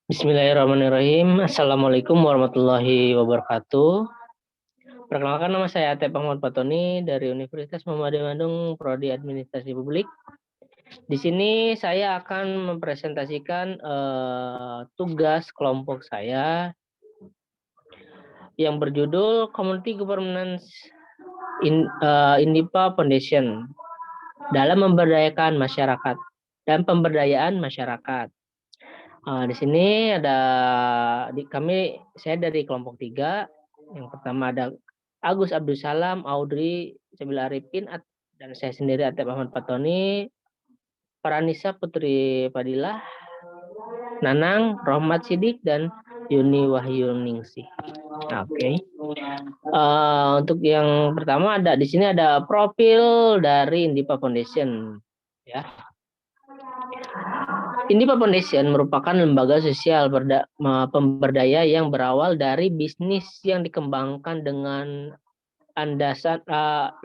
Bismillahirrahmanirrahim. Assalamualaikum warahmatullahi wabarakatuh. Perkenalkan, nama saya Atep Ahmad Patoni dari Universitas Muhammadiyah Bandung, Prodi Administrasi Publik. Di sini saya akan mempresentasikan tugas kelompok saya yang berjudul Community Governance Indipa Foundation dalam memberdayakan masyarakat dan pemberdayaan masyarakat. Di sini saya dari kelompok 3. Yang pertama ada Agus Abdul Salam, Audrey Sabila Arifin, dan saya sendiri Atep Ahmad Patoni, Paranisa Putri Fadilah, Nanang Rohmat Sidik, dan Yuni Wahyuningsih. Oke. Untuk yang pertama di sini ada profil dari Indipa Foundation. Ya. Indipa Foundation merupakan lembaga sosial pemberdaya yang berawal dari bisnis yang dikembangkan dengan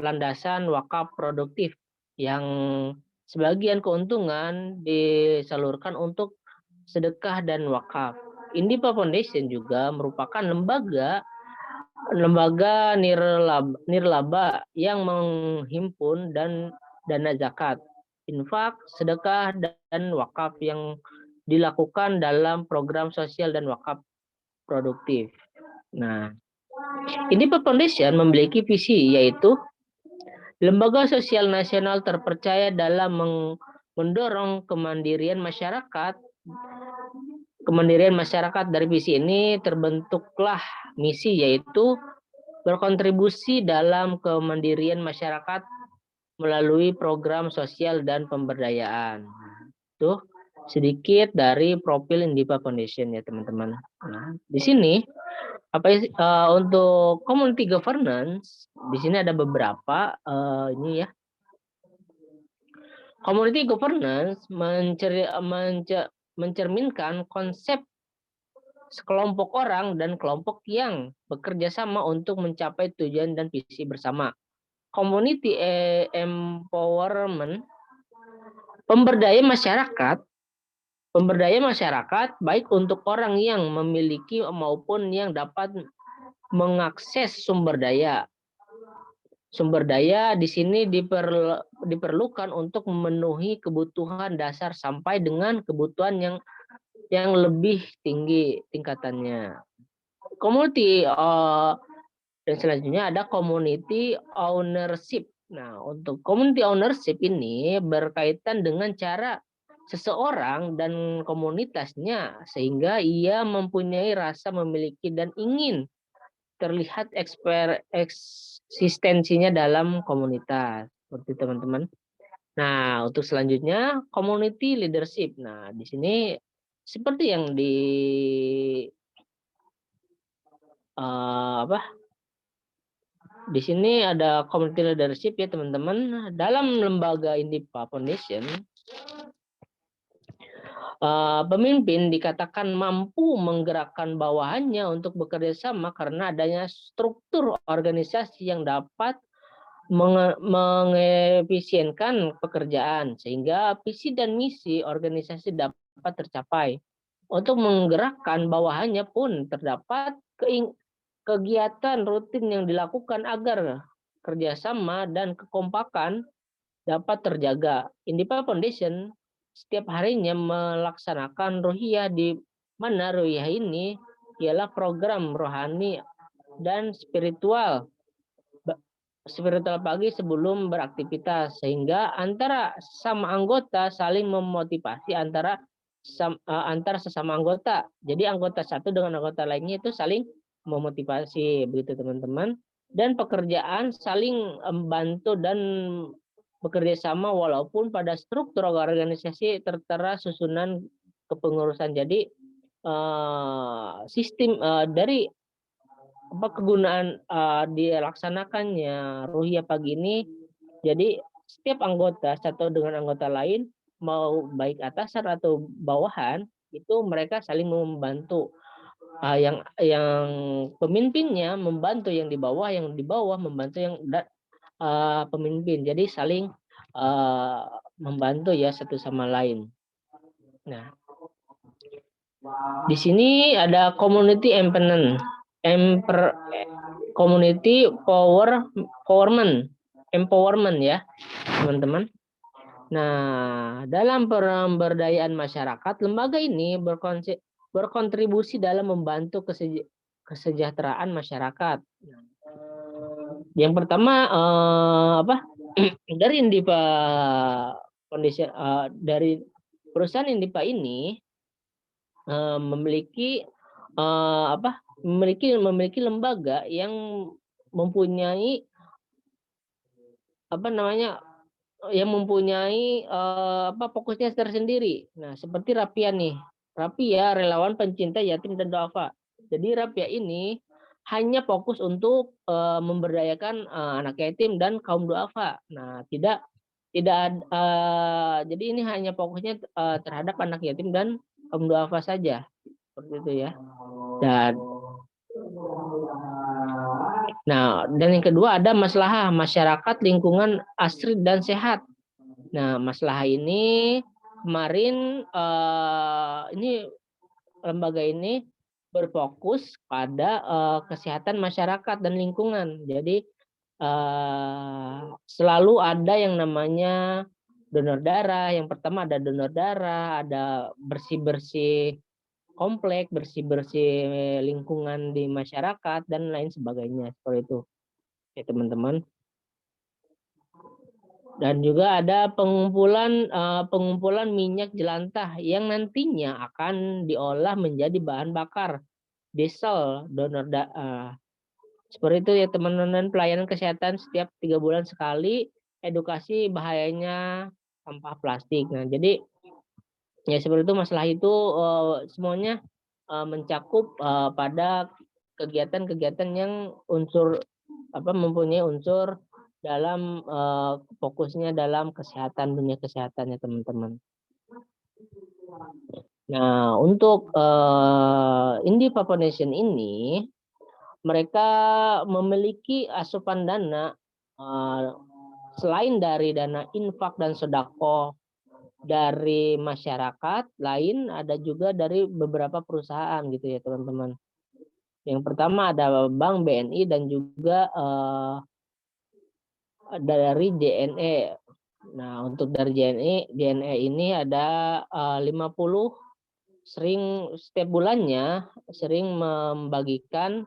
landasan wakaf produktif yang sebagian keuntungan disalurkan untuk sedekah dan wakaf. Indipa Foundation juga merupakan lembaga nirlaba yang menghimpun dana zakat, infak, sedekah, dan wakaf yang dilakukan dalam program sosial dan wakaf produktif. Nah, Indipa Foundation memiliki visi, yaitu lembaga sosial nasional terpercaya dalam mendorong kemandirian masyarakat. Dari visi ini terbentuklah misi, yaitu berkontribusi dalam kemandirian masyarakat melalui program sosial dan pemberdayaan. Tuh sedikit dari profil Indipa Foundation ya teman-teman. Nah, di sini untuk community governance di sini ada beberapa ini ya. Community governance mencerminkan konsep sekelompok orang dan kelompok yang bekerja sama untuk mencapai tujuan dan visi bersama. Community empowerment, pemberdayaan masyarakat baik untuk orang yang memiliki maupun yang dapat mengakses sumber daya. Sumber daya di sini diperlukan untuk memenuhi kebutuhan dasar sampai dengan kebutuhan yang lebih tinggi tingkatannya. Community dan selanjutnya ada community ownership. Nah, untuk community ownership ini berkaitan dengan cara seseorang dan komunitasnya sehingga ia mempunyai rasa memiliki dan ingin terlihat eksistensinya dalam komunitas. Seperti teman-teman. Nah, untuk selanjutnya community leadership. Nah, di sini seperti yang di sini ada community leadership ya teman-teman. Dalam lembaga Indipa Foundation, pemimpin dikatakan mampu menggerakkan bawahannya untuk bekerja sama karena adanya struktur organisasi yang dapat mengefisienkan pekerjaan sehingga visi dan misi organisasi dapat tercapai. Untuk menggerakkan bawahannya pun terdapat kegiatan rutin yang dilakukan agar kerjasama dan kekompakan dapat terjaga. Indipa Foundation setiap harinya melaksanakan ruhiyah, di mana ruhiyah ini ialah program rohani dan spiritual pagi sebelum beraktivitas, sehingga antara sama anggota saling memotivasi antar sesama anggota. Jadi anggota satu dengan anggota lainnya itu saling memotivasi, begitu teman-teman. Dan pekerjaan saling membantu dan bekerja sama walaupun pada struktur organisasi tertera susunan kepengurusan. Jadi sistem dari kegunaan dilaksanakannya ruhiyah pagi ini, jadi setiap anggota satu dengan anggota lain, mau baik atasan atau bawahan, itu mereka saling membantu. Yang pemimpinnya membantu yang di bawah membantu yang pemimpin. Jadi saling membantu ya satu sama lain. Nah, Di sini ada community community empowerment ya, teman-teman. Nah, dalam pemberdayaan masyarakat, lembaga ini berkontribusi dalam membantu kesejahteraan masyarakat. Yang pertama dari Indipa Foundation, dari perusahaan Indipa ini memiliki memiliki lembaga yang mempunyai fokusnya tersendiri. Nah, seperti Rapia nih. Rapia relawan pencinta yatim dan duafa. Jadi Rapia ini hanya fokus untuk memberdayakan anak yatim dan kaum duafa. Nah, jadi ini hanya fokusnya terhadap anak yatim dan kaum duafa saja. Seperti itu ya. Dan yang kedua ada masalah masyarakat lingkungan asri dan sehat. Nah, masalah ini kemarin ini lembaga ini berfokus pada kesehatan masyarakat dan lingkungan. Jadi selalu ada yang namanya donor darah. Yang pertama ada donor darah, ada bersih-bersih komplek, bersih-bersih lingkungan di masyarakat dan lain sebagainya. Seperti itu ya teman-teman. Dan juga ada pengumpulan minyak jelantah yang nantinya akan diolah menjadi bahan bakar diesel donor seperti itu ya teman-teman. Pelayanan kesehatan setiap 3 bulan sekali, edukasi bahayanya sampah plastik. Nah, jadi ya seperti itu, masalah itu semuanya mencakup pada kegiatan-kegiatan yang mempunyai unsur dalam fokusnya dalam kesehatan, dunia kesehatan ya teman-teman. Nah, untuk Indipa Foundation ini mereka memiliki asupan dana selain dari dana infak dan sedekah dari masyarakat lain, ada juga dari beberapa perusahaan gitu ya teman-teman. Yang pertama ada Bank BNI dan juga dari JNE. Nah, untuk dari JNE ini ada 50 setiap bulannya sering memberikan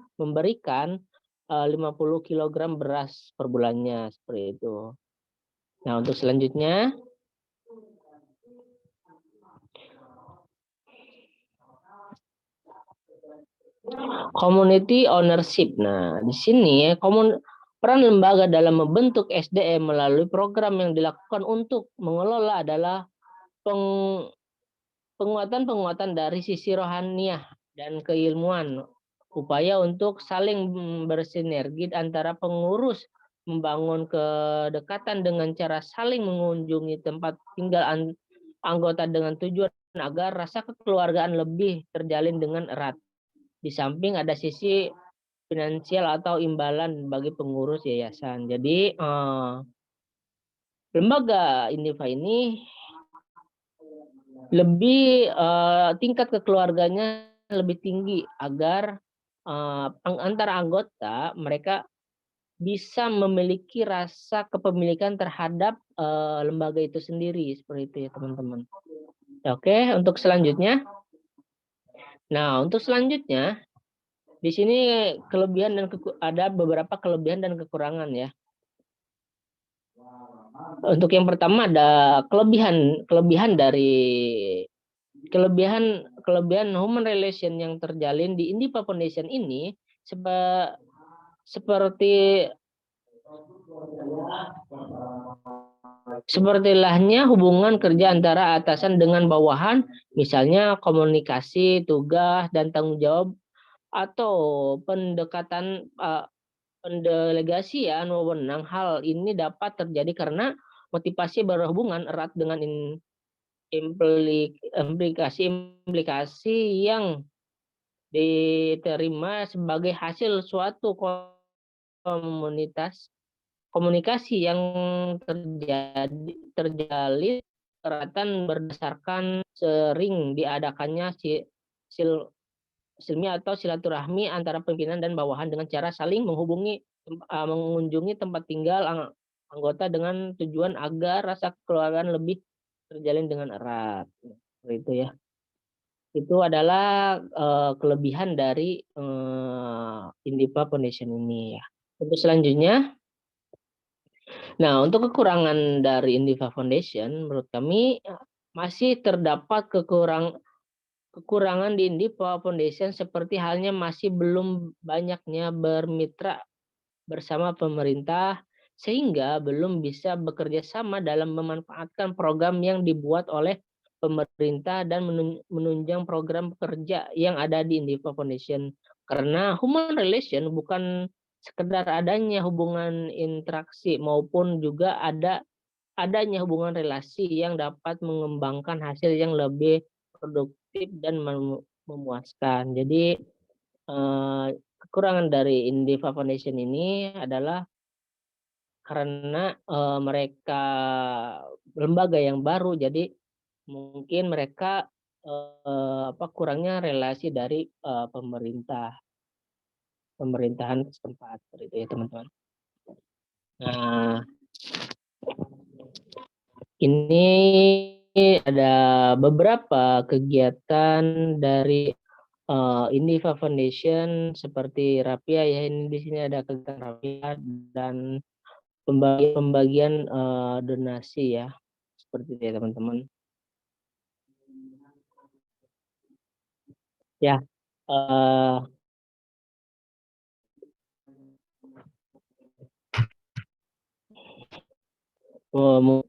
50 kg beras per bulannya seperti itu. Nah, untuk selanjutnya community ownership. Nah, di sini peran lembaga dalam membentuk SDM melalui program yang dilakukan untuk mengelola adalah penguatan dari sisi rohaniah dan keilmuan, upaya untuk saling bersinergi antara pengurus, membangun kedekatan dengan cara saling mengunjungi tempat tinggal anggota dengan tujuan agar rasa kekeluargaan lebih terjalin dengan erat. Di samping ada sisi finansial atau imbalan bagi pengurus yayasan. Jadi lembaga Indiva ini lebih tingkat kekeluarganya lebih tinggi agar antara anggota mereka bisa memiliki rasa kepemilikan terhadap lembaga itu sendiri, seperti itu ya teman-teman. Oke, untuk selanjutnya. Nah, untuk selanjutnya di sini ada beberapa kelebihan dan kekurangan ya. Untuk yang pertama ada kelebihan human relation yang terjalin di Indipa Foundation ini seperti lahnya hubungan kerja antara atasan dengan bawahan, misalnya komunikasi, tugas, dan tanggung jawab, atau pendekatan pendelegasian wewenang. Hal ini dapat terjadi karena motivasi berhubungan erat dengan implikasi yang diterima sebagai hasil suatu komunikasi yang terjalin eratan berdasarkan sering diadakannya silmi atau silaturahmi antara pimpinan dan bawahan dengan cara saling mengunjungi tempat tinggal anggota dengan tujuan agar rasa kekeluargaan lebih terjalin dengan erat. Seperti itu ya. Itu adalah, kelebihan dari, Indiva Foundation ini ya. Untuk selanjutnya, nah untuk kekurangan dari Indiva Foundation menurut kami, masih terdapat kekurangan di Indiva Foundation seperti halnya masih belum banyaknya bermitra bersama pemerintah, sehingga belum bisa bekerja sama dalam memanfaatkan program yang dibuat oleh pemerintah dan menunjang program kerja yang ada di Indiva Foundation. Karena human relation bukan sekedar adanya hubungan interaksi maupun juga adanya hubungan relasi yang dapat mengembangkan hasil yang lebih produktif dan memuaskan. Jadi, kekurangan dari Indiva Foundation ini adalah karena, mereka lembaga yang baru, jadi mungkin mereka, kurangnya relasi dari, pemerintahan setempat, seperti itu ya, teman-teman. Nah, ini ada beberapa kegiatan dari, Indiva Foundation seperti Rapia ya, ini di sini ada kegiatan Rapia dan pembagian, donasi ya, seperti itu ya teman-teman. Ya, eee, mu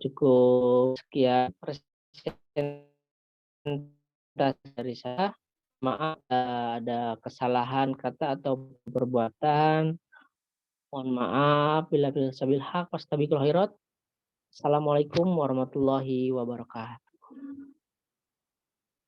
cukup sekian presentasi dari saya. Maaf, ada kesalahan kata atau perbuatan. Mohon maaf bila sabil haq, fastabiqul khairat. Assalamualaikum warahmatullahi wabarakatuh.